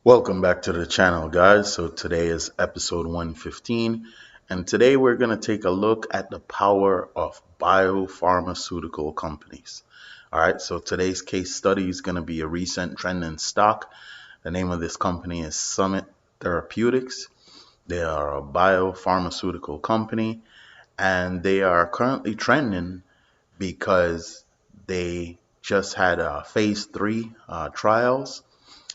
Welcome back to the channel, guys. So today is episode 115, and today we're going to take a look at the power of biopharmaceutical companies. All right, so today's case study is going to be a recent trend in stock. The name of this company is Summit Therapeutics. They are a biopharmaceutical company, and they are currently trending because they just had phase three trials,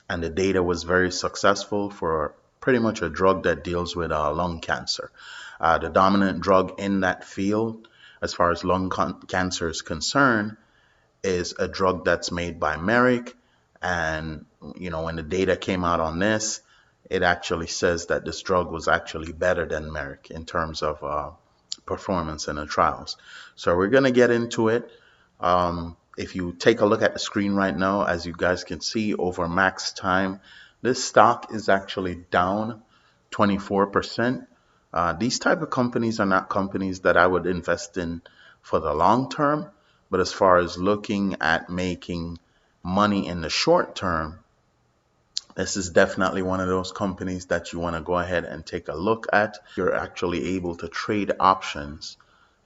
and the data was very successful for pretty much a drug that deals with lung cancer. The dominant drug in that field, as far as cancer is concerned, is a drug that's made by Merck. And when the data came out on this, it actually says that this drug was actually better than Merck in terms of performance in the trials. So we're going to get into it. If you take a look at the screen right now, as you guys can see, over max time, this stock is actually down 24%. These type of companies are not companies that I would invest in for the long term, but as far as looking at making money in the short term, this is definitely one of those companies that you want to go ahead and take a look at. You're actually able to trade options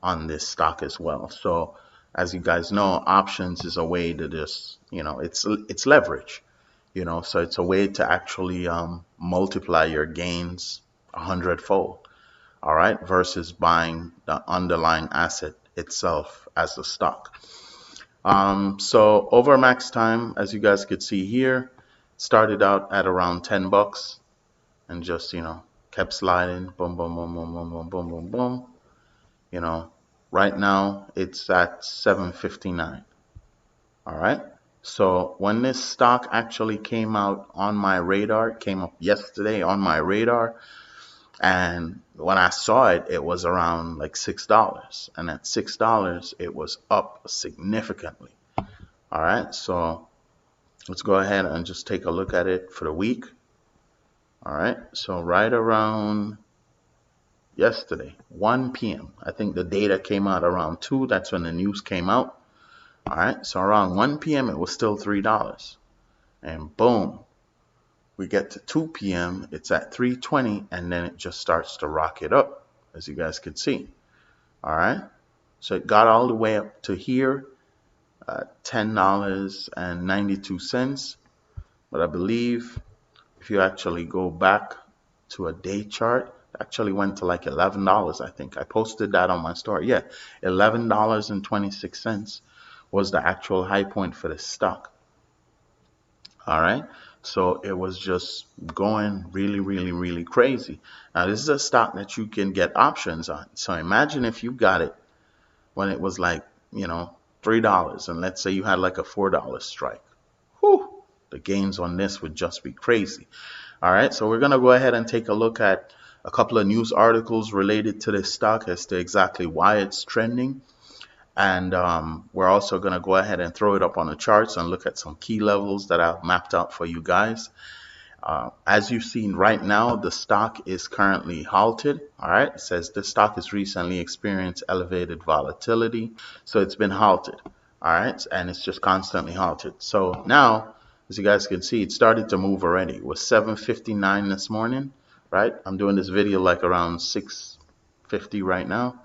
on this stock as well. So as you guys know, options is a way to just, it's leverage, so it's a way to actually multiply your gains 100-fold. All right, versus buying the underlying asset itself as a stock. So over max time, as you guys could see here, started out at around $10 and just, kept sliding, boom, boom, boom, boom, boom, boom, boom, boom, boom. Right now it's at 7.59. All right. So when this stock actually came out on my radar, it came up yesterday on my radar. And when I saw it, it was around like $6. And at $6, it was up significantly. All right. So let's go ahead and just take a look at it for the week. All right. So right around yesterday, 1 p.m., I think the data came out around 2. That's when the news came out. All right. So around 1 p.m., it was still $3. And boom, we get to 2 p.m., it's at 3.20, and then it just starts to rocket up, as you guys can see. All right. So it got all the way up to here, $10.92. But I believe if you actually go back to a day chart, it actually went to like $11, I think. I posted that on my story. Yeah, $11.26 was the actual high point for the stock. All right. So it was just going really, really, really crazy. Now, this is a stock that you can get options on. So imagine if you got it when it was like, $3, and let's say you had like a $4 strike. Whew, the gains on this would just be crazy. All right. So we're going to go ahead and take a look at a couple of news articles related to this stock as to exactly why it's trending. And we're also going to go ahead and throw it up on the charts and look at some key levels that I've mapped out for you guys. As you've seen right now, the stock is currently halted. All right. It says this stock has recently experienced elevated volatility. So it's been halted. All right. And it's just constantly halted. So now, as you guys can see, it started to move already. It was 7:59 this morning. Right. I'm doing this video like around 6:50 right now.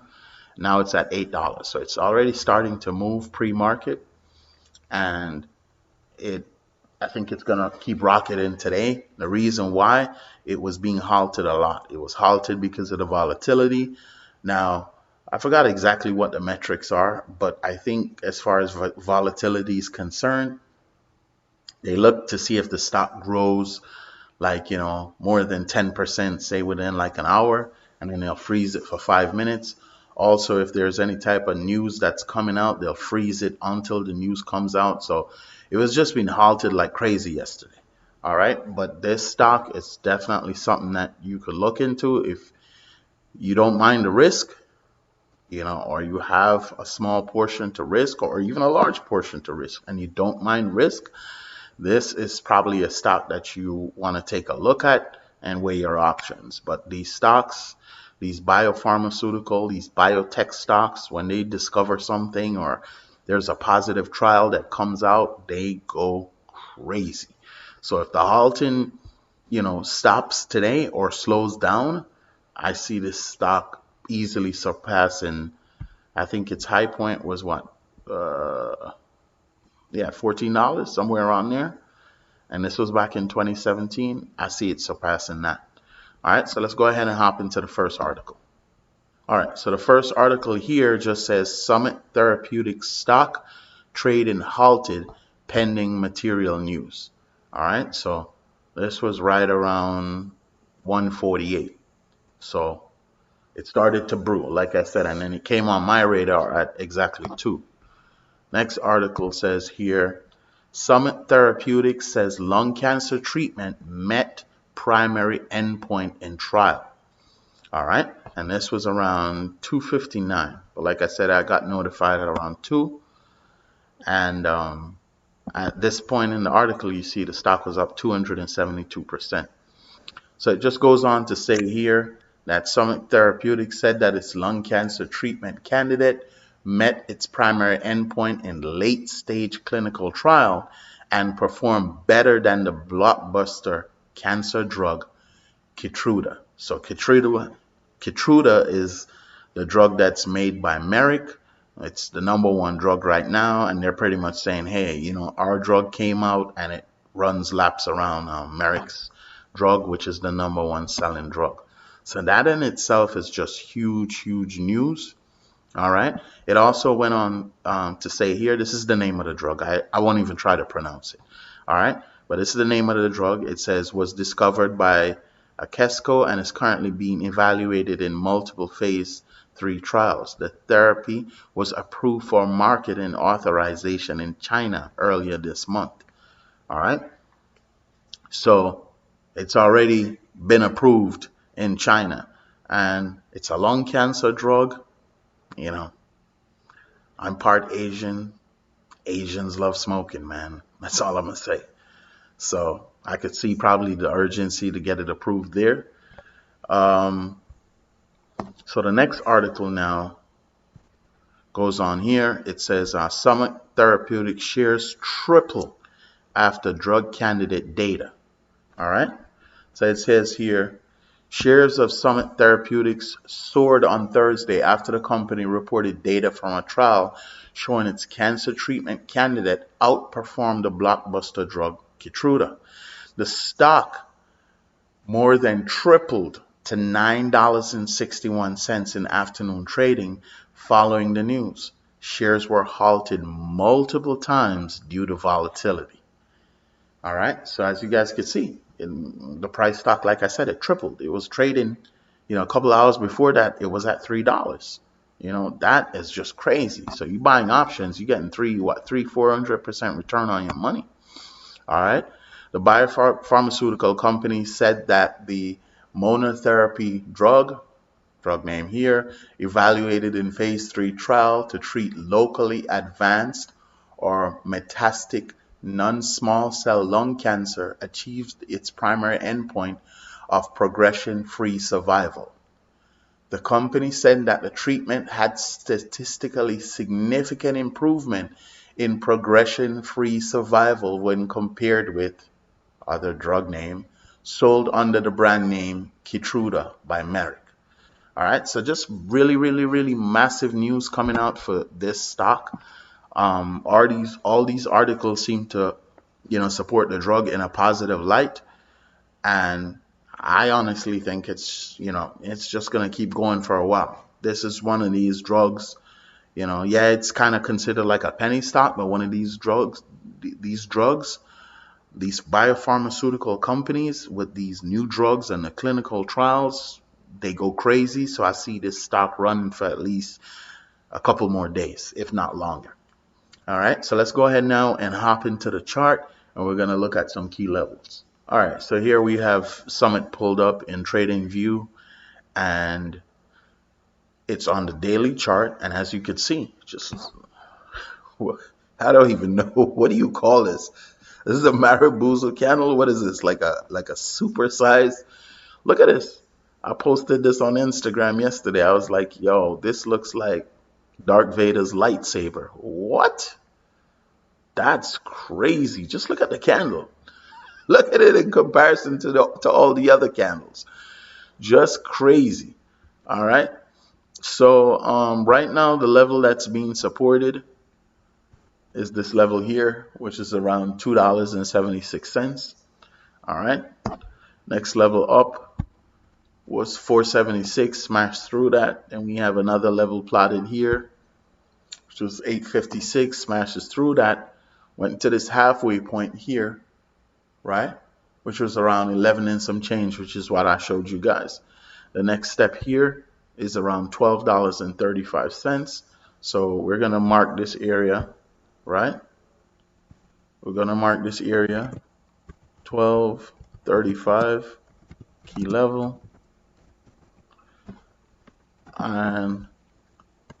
Now it's at $8. So it's already starting to move pre-market, and I think it's gonna keep rocketing today. The reason why, it was being halted a lot. It was halted because of the volatility. Now, I forgot exactly what the metrics are, but I think as far as volatility is concerned, they look to see if the stock grows like, more than 10%, say within like an hour, and then they'll freeze it for 5 minutes. Also, if there's any type of news that's coming out, they'll freeze it until the news comes out. So it was just being halted like crazy yesterday. All right. But this stock is definitely something that you could look into if you don't mind the risk, or you have a small portion to risk or even a large portion to risk and you don't mind risk. This is probably a stock that you want to take a look at and weigh your options. But these stocks, these biopharmaceutical, these biotech stocks, when they discover something or there's a positive trial that comes out, they go crazy. So if the halting stops today or slows down, I see this stock easily surpassing. I think its high point was what? Yeah, $14, somewhere around there. And this was back in 2017. I see it surpassing that. All right, so let's go ahead and hop into the first article. All right, so the first article here just says Summit Therapeutics stock trading halted pending material news. All right, so this was right around 148. So it started to brew, like I said, and then it came on my radar at exactly 2. Next article says here Summit Therapeutics says lung cancer treatment met primary endpoint in trial. All right. And this was around 2:59. But like I said, I got notified at around 2. And at this point in the article, you see the stock was up 272%. So it just goes on to say here that Summit Therapeutics said that its lung cancer treatment candidate met its primary endpoint in late stage clinical trial and performed better than the blockbuster cancer drug Keytruda. So Keytruda is the drug that's made by Merck. It's the number one drug right now, and they're pretty much saying, hey, our drug came out and it runs laps around Merck's drug, which is the number one selling drug. So that in itself is just huge, huge news. All right. It also went on to say here, this is the name of the drug. I won't even try to pronounce it. All right. But this is the name of the drug. It says was discovered by Akesco and is currently being evaluated in multiple phase 3 trials. The therapy was approved for marketing authorization in China earlier this month. All right. So it's already been approved in China, and it's a lung cancer drug. You know, I'm part Asian. Asians love smoking, man. That's all I'm going to say. So I could see probably the urgency to get it approved there. Um, so the next article now goes on here. It says Summit Therapeutic shares triple after drug candidate data. All right. So it says here, shares of Summit Therapeutics soared on Thursday after the company reported data from a trial showing its cancer treatment candidate outperformed the blockbuster drug Keytruda. The stock more than tripled to $9.61 in afternoon trading following the news. Shares were halted multiple times due to volatility. All right, so as you guys can see, the price stock, like I said, it tripled. It was trading, a couple of hours before that, it was at $3. That is just crazy. So you buying options, you're getting 400% return on your money. All right. The biopharmaceutical company said that the monotherapy drug name here, evaluated in phase 3 trial to treat locally advanced or metastatic non-small cell lung cancer, achieved its primary endpoint of progression-free survival. The company said that the treatment had statistically significant improvement in progression-free survival when compared with other drug name sold under the brand name Keytruda by Merck. All right, so just really, really, really massive news coming out for this stock. All these articles seem to, support the drug in a positive light, and I honestly think it's just gonna keep going for a while. This is one of these drugs, yeah, it's kind of considered like a penny stock, but one of these drugs, these biopharmaceutical companies with these new drugs and the clinical trials, they go crazy. So I see this stock running for at least a couple more days, if not longer. All right, so let's go ahead now and hop into the chart, and we're going to look at some key levels. All right, so here we have Summit pulled up in Trading View, and it's on the daily chart. And as you can see, I don't even know, what do you call this? This is a Marabuzo candle. What is this? Like a super size? Look at this. I posted this on Instagram yesterday. I was like, yo, this looks like Darth Vader's lightsaber. What? That's crazy. Just look at the candle. Look at it in comparison to all the other candles. Just crazy. All right. So right now the level that's being supported is this level here, which is around $2.76. All right. Next level up was 476, smashed through that. And we have another level plotted here, which was 856, smashes through that, went to this halfway point here, right? Which was around 11 and some change, which is what I showed you guys. The next step here is around $12.35. So we're going to mark this area, right? We're going to mark this area 12.35 key level. And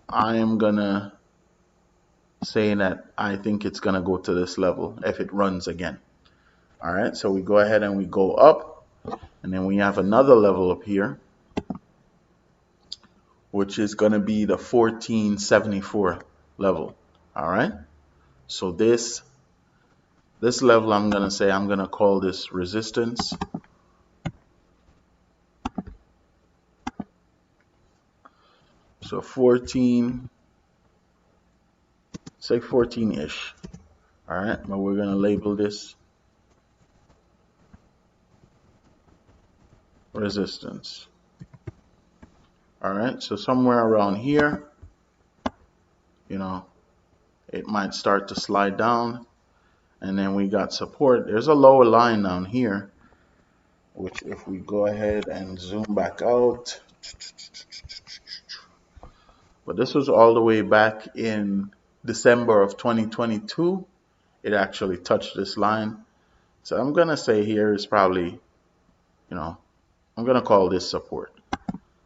I am going to say that I think it's going to go to this level if it runs again. All right, so we go ahead and we go up, and then we have another level up here, which is going to be the 1474 level. All right, so this level, I'm going to say, I'm going to call this resistance. So 14, say 14-ish. All right, but we're going to label this resistance. All right, so somewhere around here, you know, it might start to slide down. And then we got support. There's a lower line down here, which if we go ahead and zoom back out, but this was all the way back in December of 2022. It actually touched this line. So I'm going to say here is probably, I'm going to call this support.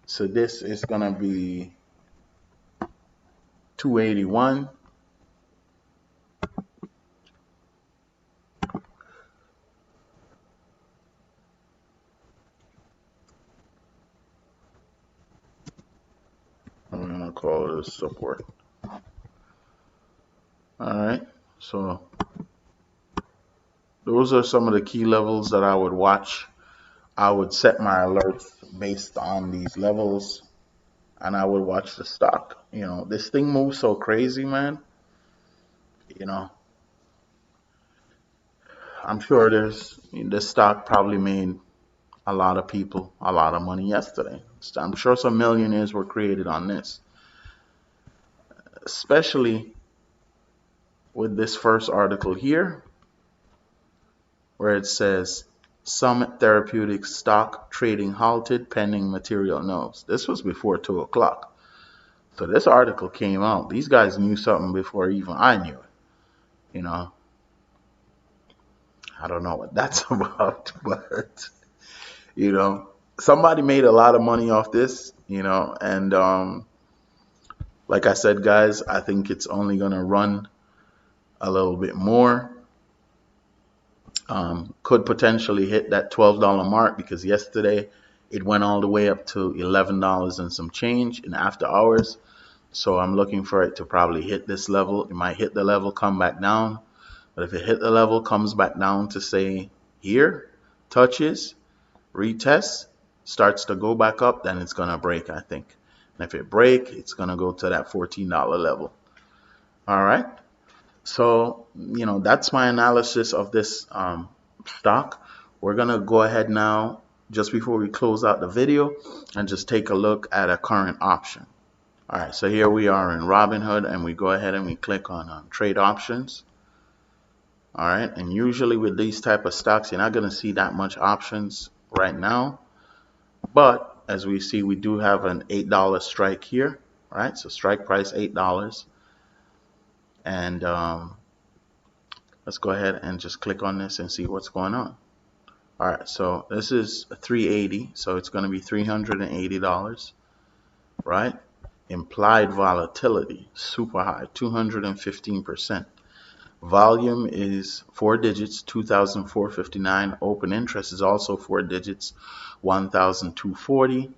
So this is going to be 281. I'm going to call this support. All right. So those are some of the key levels that I would watch. I would set my alerts based on these levels, and I would watch the stock. This thing moves so crazy, man. I'm sure this stock probably made a lot of people a lot of money yesterday. I'm sure some millionaires were created on this, especially with this first article here, where it says Summit Therapeutics stock trading halted pending material notes. This was before 2 o'clock. So this article came out. These guys knew something before even I knew it. I don't know what that's about, but somebody made a lot of money off this, and like I said, guys, I think it's only going to run a little bit more. Could potentially hit that $12 mark, because yesterday it went all the way up to $11 and some change in after hours. So I'm looking for it to probably hit this level. It might hit the level, come back down. But if it hit the level, comes back down to say here, touches, retests, starts to go back up, then it's going to break, I think. And if it break, it's going to go to that $14 level. All right. So, that's my analysis of this stock. We're going to go ahead now, just before we close out the video, and just take a look at a current option. All right. So here we are in Robinhood, and we go ahead and we click on trade options. All right. And usually with these type of stocks, you're not going to see that much options right now. But as we see, we do have an $8 strike here. Right. So strike price $8. And let's go ahead and just click on this and see what's going on. All right. So this is 380. So it's going to be $380. Right. Implied volatility, super high, 215%. Volume is 4 digits, 2,459. Open interest is also 4 digits, 1,240.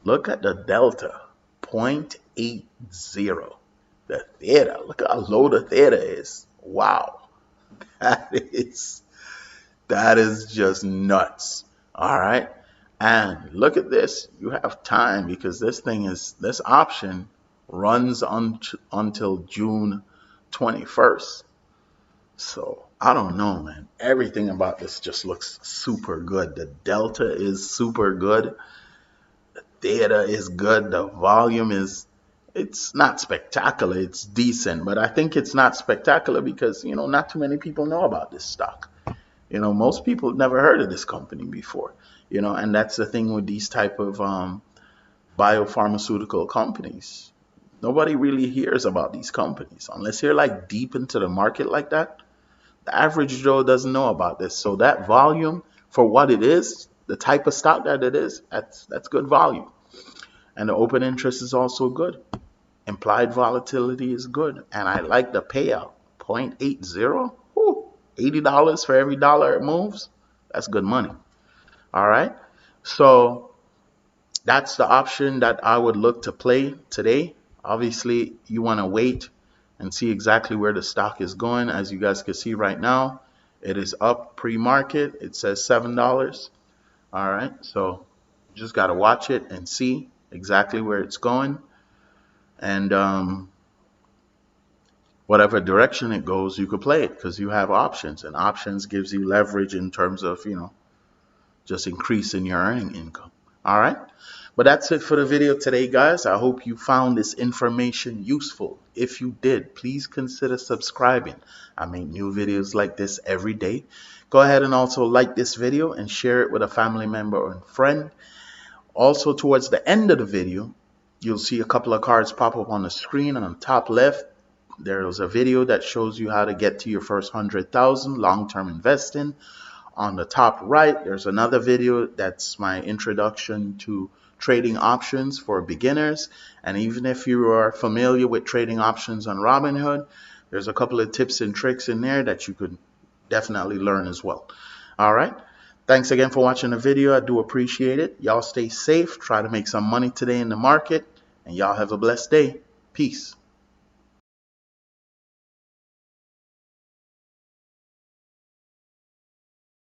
Look at the delta, 0.80. The theta, look at how low the theta is. Wow, that That is just nuts. All right. And look at this. You have time because this option runs until June 21st. So I don't know, man. Everything about this just looks super good. The delta is super good. Data is good. The volume is, it's not spectacular. It's decent, but I think it's not spectacular because, not too many people know about this stock. Most people have never heard of this company before, and that's the thing with these type of biopharmaceutical companies. Nobody really hears about these companies unless you're like deep into the market like that. The average Joe doesn't know about this. So that volume for what it is, the type of stock that it is, that's good volume. And the open interest is also good. Implied volatility is good. And I like the payout. 0.80. Whew, $80 for every dollar it moves. That's good money. All right. So that's the option that I would look to play today. Obviously, you want to wait and see exactly where the stock is going. As you guys can see right now, it is up pre-market. It says $7. All right. So just got to watch it and see exactly where it's going. And whatever direction it goes, you could play it because you have options, and options gives you leverage in terms of, just increasing your earning income. All right. But that's it for the video today, guys. I hope you found this information useful. If you did, please consider subscribing. I make new videos like this every day. Go ahead and also like this video and share it with a family member or friend. Also, towards the end of the video, you'll see a couple of cards pop up on the screen. And on the top left, there's a video that shows you how to get to your first 100,000 long-term investing. On the top right, there's another video that's my introduction to trading options for beginners. And even if you are familiar with trading options on Robinhood, there's a couple of tips and tricks in there that you could definitely learn as well. All right. Thanks again for watching the video. I do appreciate it. Y'all stay safe. Try to make some money today in the market. And y'all have a blessed day. Peace.